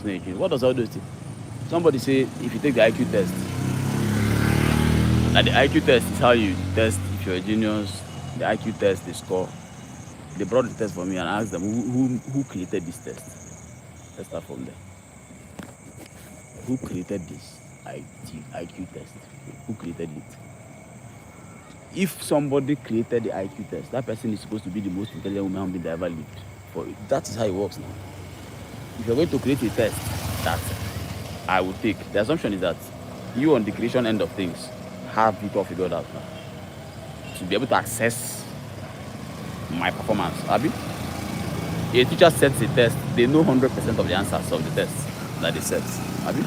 not a genius. What does all those things? Somebody say if you take the IQ test, and the IQ test is how you test if you're a genius. The IQ test, they score. They brought the test for me and I asked them who created this test. Let's start from there. Who created this IQ test? Who created it? If somebody created the IQ test, that person is supposed to be the most intelligent human being that ever lived. That is how it works now. If you're going to create a test that I will take, the assumption is that you on the creation end of things have it all figured out now. To be able to access my performance. Abi? A teacher sets a test, they know 100% of the answers of the test that they set. Abi?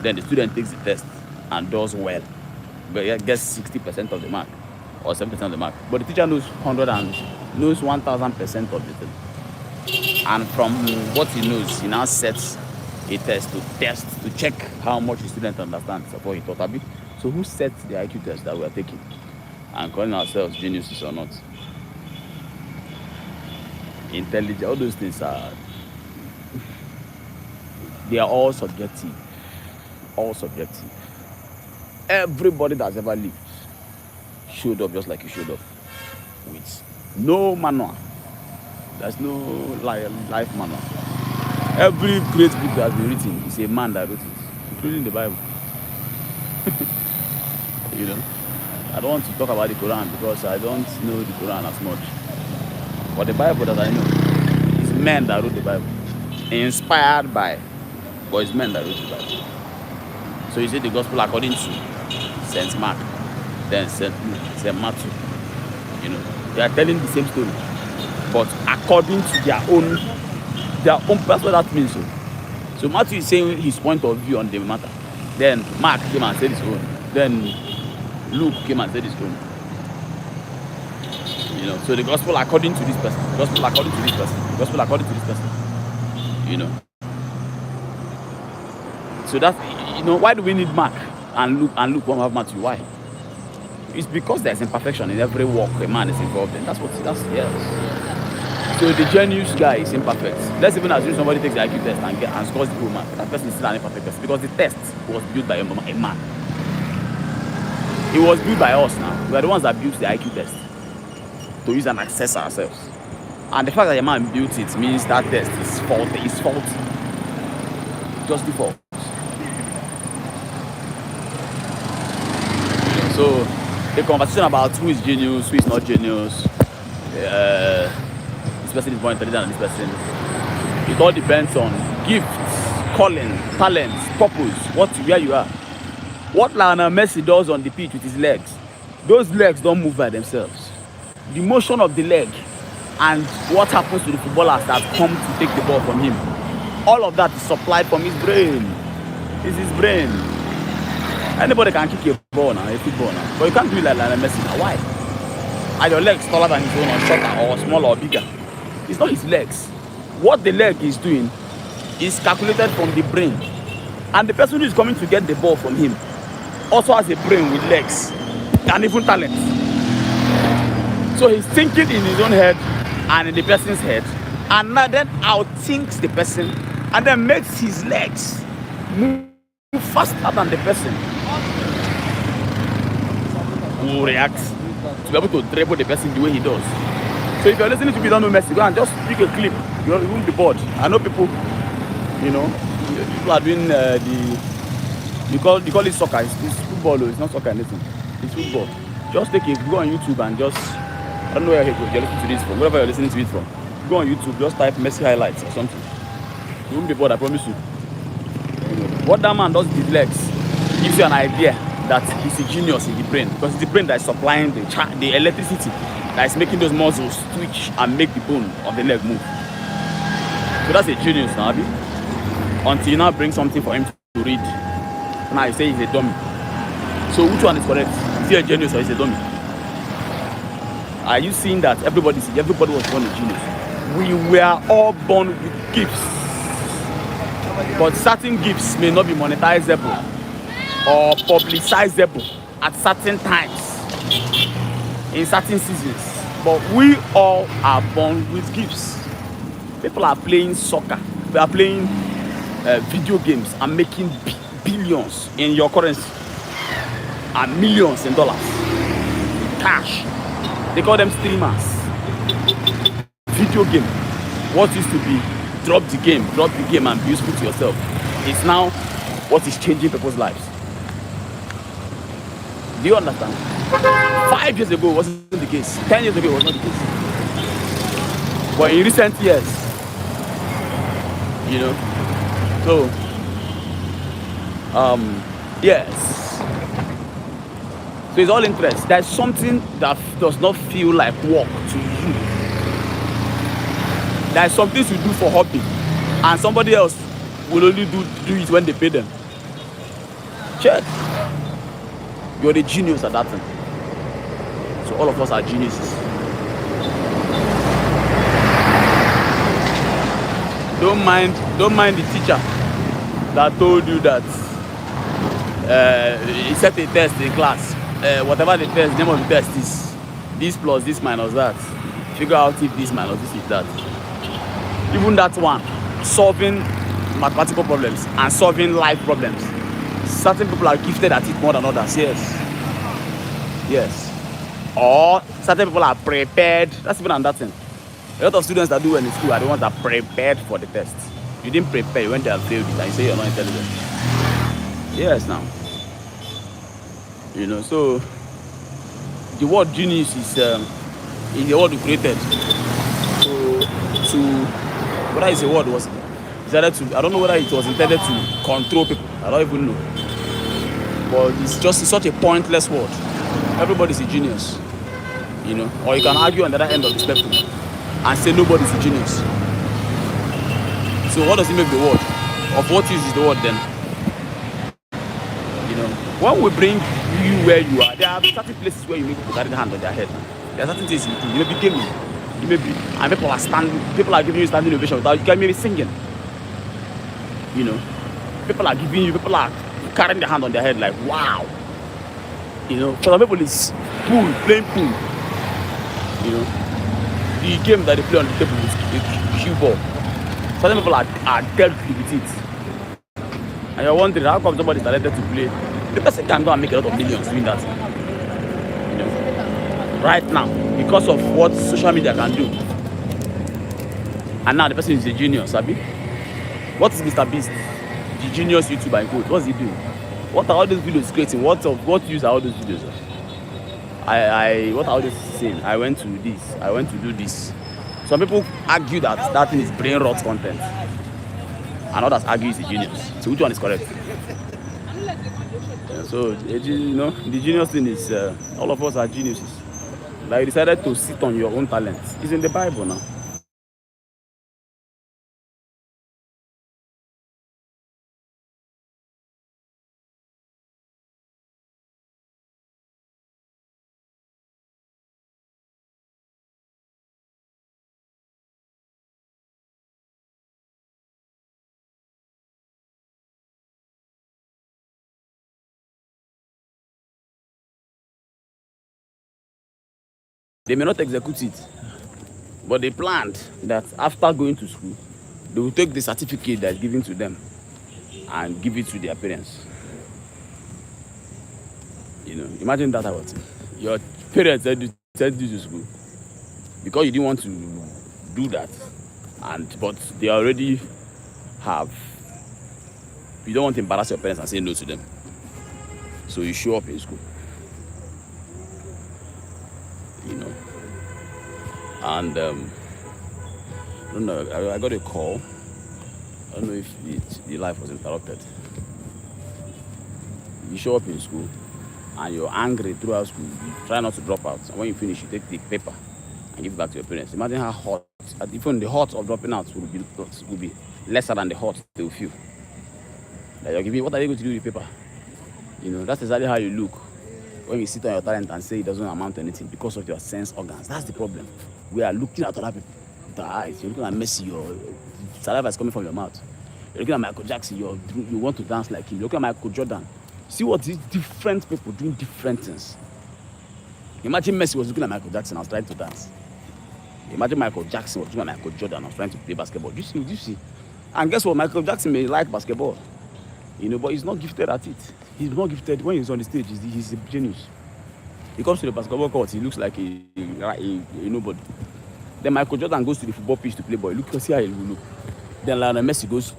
Then the student takes the test and does well. But gets 60% of the mark or 70% of the mark. But the teacher knows 100 and knows 1000% of the thing. And from what he knows, he now sets a test to check how much the student understands of what he taught. Abi? So who sets the IQ test that we are taking and calling ourselves geniuses or not? Intelligence, all those things they are all subjective. All subjective. Everybody that's ever lived showed up just like you showed up, with no manual. There's no life manual. Every great book that has been written is a man that wrote it, including the Bible. I don't want to talk about the Quran because I don't know the Quran as much. But the Bible that I know is men that wrote the Bible, inspired by, but it's men that wrote the Bible. So you see the gospel according to Saint Mark, then Saint Matthew. They are telling the same story, but according to their own. That's what that means. So Matthew is saying his point of view on the matter. Then Mark came and said his own. Then Luke came and said his own. So the gospel according to this person, gospel according to this person, gospel according to this person. So that's why do we need Mark and Luke won't have Matthew? Why? It's because there's imperfection in every work a man is involved in. That's yes. So the genius guy is imperfect. Let's even assume somebody takes the IQ test and scores the whole mark. That person is still an imperfect person because the test was built by a man. It was built by us now. We are the ones that built the IQ test to use and access ourselves. And the fact that a man built it means that test is faulty. It's faulty. Just default. So the conversation about who is genius, who is not genius, this person is more intelligent than this person. It all depends on gifts, calling, talents, purpose, where you are. What Lionel Messi does on the pitch with his legs, those legs don't move by themselves. The motion of the leg and what happens to the footballers that come to take the ball from him, all of that is supplied from his brain. It's his brain. Anybody can kick a ball now, a football now, but you can't do it like Lionel Messi now. Why? Are your legs taller than his own, or shorter, or smaller, or bigger? It's not his legs. What the leg is doing is calculated from the brain. And the person who is coming to get the ball from him also has a brain with legs and even talent. So he's thinking in his own head and in the person's head, and then outthinks the person and then makes his legs move faster than the person who reacts to be able to dribble the person the way he does. So if you're listening to me, don't know Messi, go and just pick a clip. You won't be bored. I know people, people are doing you call it soccer. It's football, it's not soccer anything. It's football. Just go on YouTube and I don't know where you're listening to this from, wherever you're listening to it from. Go on YouTube, just type Messi highlights or something. You won't be bored, I promise you. What that man does with his legs gives you an idea that he's a genius in the brain, because it's the brain that is supplying the electricity that is making those muscles twitch and make the bone of the leg move. So that's a genius now, Abi. Until you now bring something for him to read. Now you say he's a dummy. So which one is correct? Is he a genius or is he a dummy? Are you seeing that everybody was born a genius? We were all born with gifts. But certain gifts may not be monetizable or publicizable at certain times, in certain seasons. But we all are born with gifts. People are playing soccer. They are playing video games and making billions in your currency and millions in dollars. Cash. They call them streamers. Video game. What used to be drop the game and be useful to yourself. It's now what is changing people's lives. Do you understand? 5 years ago it wasn't the case. 10 years ago it was not the case. But in recent years, you know, so yes. So it's all interest. There's something that does not feel like work to you. There's something to do for hobby, and somebody else will only do it when they pay them. Check. You're the genius at that thing. So all of us are geniuses. Don't mind the teacher that told you that he set a test in class. Whatever the test, name of the test is this plus this minus that. Figure out if this minus this is that. Even that one, solving mathematical problems and solving life problems. Certain people are gifted at it more than others. Yes. Or certain people are prepared. That's even another thing. A lot of students that do well in school are the ones that are prepared for the test. You didn't prepare, you went there and failed it, and you say you're not intelligent. Yes, now. You know, so the word genius is the word we created. So whether it's a word was decided to, I don't know whether it was intended to control people. I don't even know. But it's such a pointless word. Everybody's a genius. You know, or you can argue on the other end of the spectrum and say nobody's a genius. So what does it make the word? Of what use is the word then? You know, when we bring you where you are, there are certain places where you make people carry the hand on their head. There are certain things you do. You may be gaming, you may be, and people are giving you standing ovation without you can maybe singing. You know, people are carrying their hand on their head like wow. You know, for some people it's playing pool. You know, the game that they play on the table is cue ball. Some people are dead with it. And you're wondering how come somebody is talented to play. The person can go and make a lot of millions doing that. You know, right now, because of what social media can do. And now the person is a genius, Abi. What is Mr. Beast? The genius YouTuber in code. What's he doing? What are all those videos creating? What use are all those videos? What are all those saying? I went to this. I went to do this. Some people argue that thing is brain rot content, and others argue it's a genius. So which one is correct? Yeah, so you know, the genius thing is all of us are geniuses. Like you decided to sit on your own talent. It's in the Bible now. They may not execute it, but they planned that after going to school, they will take the certificate that's given to them and give it to their parents. You know, imagine that about it. Your parents send you to school because you didn't want to do that, but they already have. You don't want to embarrass your parents and say no to them, so you show up in school. You know, and I don't know. I got a call. I don't know if the life was interrupted. You show up in school, and you're angry throughout school. You try not to drop out, and when you finish, you take the paper and give it back to your parents. Imagine how hot, even the hot of dropping out will be lesser than the hot they will feel. Like you're giving, what are they going to do with the paper? You know, that's exactly how you look when you sit on your talent and say it doesn't amount to anything because of your sense organs. That's the problem. We are looking at other people with our eyes. You're looking at Messi, your saliva is coming from your mouth. You're looking at Michael Jackson, you want to dance like him. You're looking at Michael Jordan. See what these different people doing different things. Imagine Messi was looking at Michael Jackson and was trying to dance. Imagine Michael Jackson was doing Michael Jordan was trying to play basketball. Do you see? And guess what? Michael Jackson may like basketball, but he's not gifted at it. He's not gifted when he's on the stage. He's a genius. He comes to the basketball court, he looks like a nobody. Then Michael Jordan goes to the football pitch to play ball. See how he will look. Then Lionel Messi goes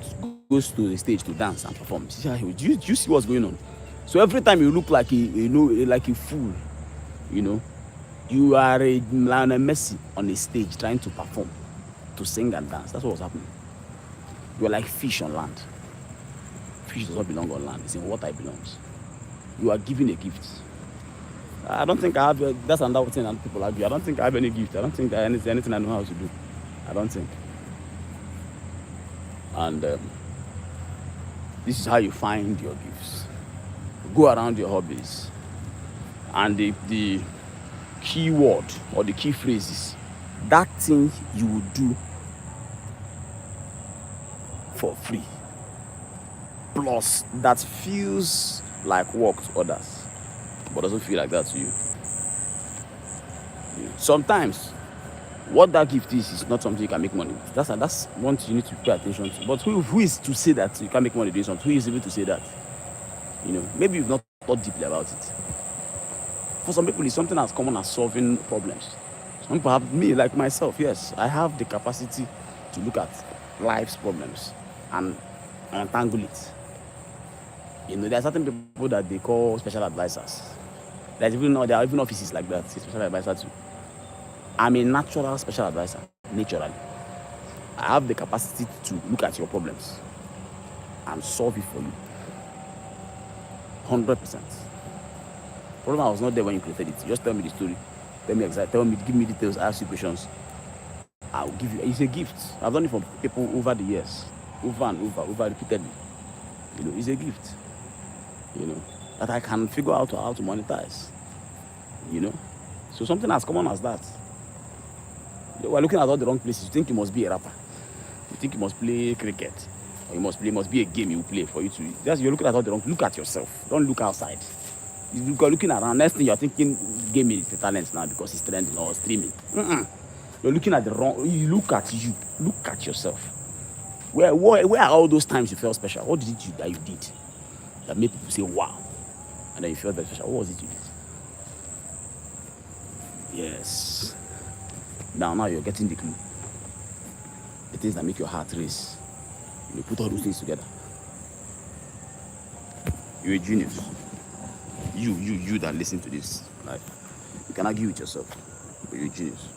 to the stage to dance and perform. See how he will. Do you see what's going on? So every time you look like a fool, you are a Lionel Messi on a stage trying to perform, to sing and dance. That's what was happening. You are like fish on land. Fish does not belong on land. It's in water it belongs. You are given a gift. I don't think I have. That's another thing that people argue. I don't think I have any gift. I don't think there's anything I know how to do. I don't think. And this is how you find your gifts. Go around your hobbies, and the key word or the key phrases, that thing you will do for free, plus that feels like work to others but doesn't feel like that to you. Sometimes what that gift is not something you can make money with. That's one thing you need to pay attention to. But who is to say that you can make money doing something? Who is able to say that? Maybe you've not thought deeply about it. For some people, it's something as common as solving problems. Some people have, me, like myself, yes, I have the capacity to look at life's problems and untangle it. There are certain people that they call special advisors. There are even offices like that, special advisor too. I'm a natural special advisor, naturally. I have the capacity to look at your problems and solve it for you. 100%. Problem I was not there when you created it. Just tell me the story. Give me details, ask you questions. I'll give you. It's a gift. I've done it for people over the years, over and over repeatedly. It's a gift. That I can figure out how to monetize. So something as common as that. We're looking at all the wrong places. You think you must be a rapper. You think you must play cricket. Or you must be a game you play for you to. You're looking at all the wrong. Look at yourself. Don't look outside. You're looking around. Next thing you're thinking, gaming is the talent now because it's trending or streaming. You're looking at the wrong. You look at you. Look at yourself. Where are all those times you felt special? What did you that you did that made people say wow, and then you felt very special? What was it you did? Yes. Now you're getting the clue. The things that make your heart race. You put all those things together. You're a genius. You that listen to this, like, you can argue with yourself, but you're a genius.